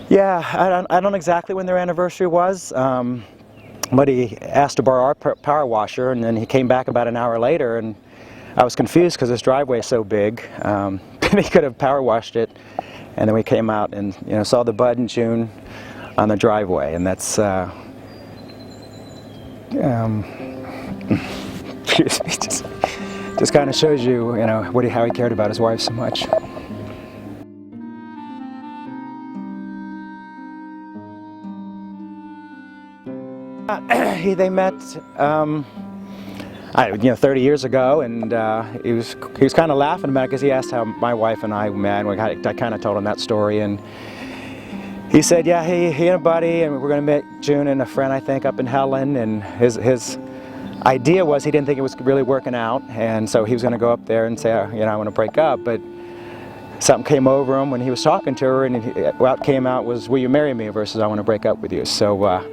Yeah, I don't know exactly when their anniversary was, but he asked to borrow our power washer, and then he came back about an hour later, and I was confused because his driveway is so big. He could have power washed it, and then we came out and saw the bud in June on the driveway, and that's just kind of shows you, how he cared about his wife so much. They met 30 years ago, and he was kind of laughing about it because he asked how my wife and I met. I kind of told him that story, and he said, yeah, he and a buddy, and we're going to meet June and a friend, I think, up in Helen, and his idea was he didn't think it was really working out, and so he was going to go up there and say, I want to break up, but something came over him when he was talking to her, and what came out was, will you marry me, versus I want to break up with you. So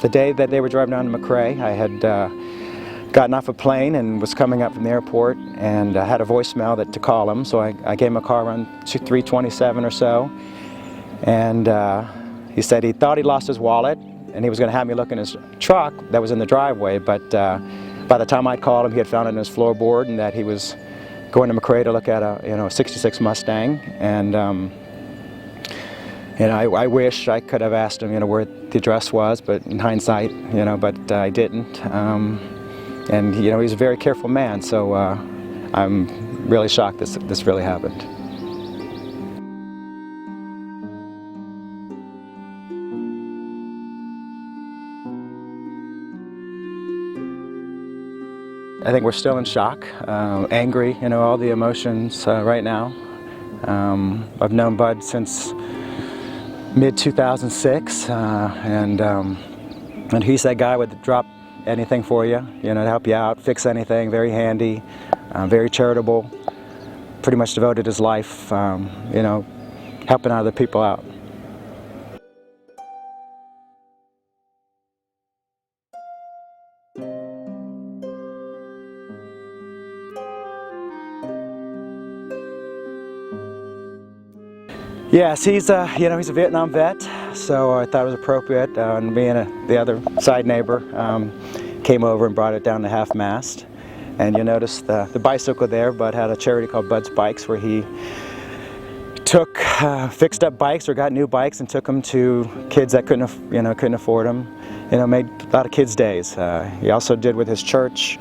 the day that they were driving down to McRae, I had gotten off a plane and was coming up from the airport, and I had a voicemail to call him, so I gave him a call around 3:27 or so, and he said he thought he lost his wallet, and he was going to have me look in his truck that was in the driveway, but by the time I'd called him, he had found it in his floorboard, and that he was going to McRae to look at a 66 Mustang, and I wish I could have asked him, where the address was, but in hindsight, but I didn't. And he's a very careful man, so I'm really shocked this really happened. I think we're still in shock, angry, all the emotions right now. I've known Bud since mid-2006, and he's that guy would drop anything for you, to help you out, fix anything, very handy, very charitable, pretty much devoted his life, helping other people out. Yes, he's a Vietnam vet, so I thought it was appropriate. And me and the other side neighbor came over and brought it down to half-mast. And you'll notice the bicycle there. Bud had a charity called Bud's Bikes, where he took fixed up bikes or got new bikes and took them to kids that couldn't afford them. Made a lot of kids' days. He also did with his church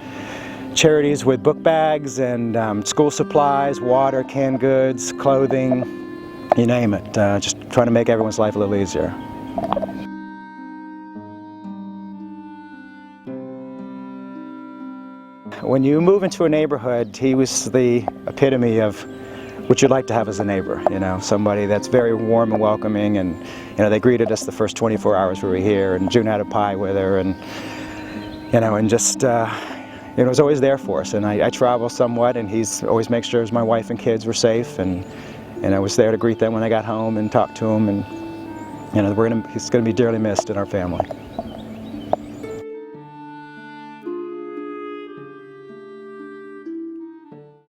charities with book bags and school supplies, water, canned goods, clothing. You name it, just trying to make everyone's life a little easier. When you move into a neighborhood, he was the epitome of what you'd like to have as a neighbor, somebody that's very warm and welcoming, and they greeted us the first 24 hours we were here, and June had a pie with her, and and just was always there for us. And I travel somewhat, and he's always makes sure my wife and kids were safe, and I was there to greet them when I got home and talk to them, and he's going to be dearly missed in our family.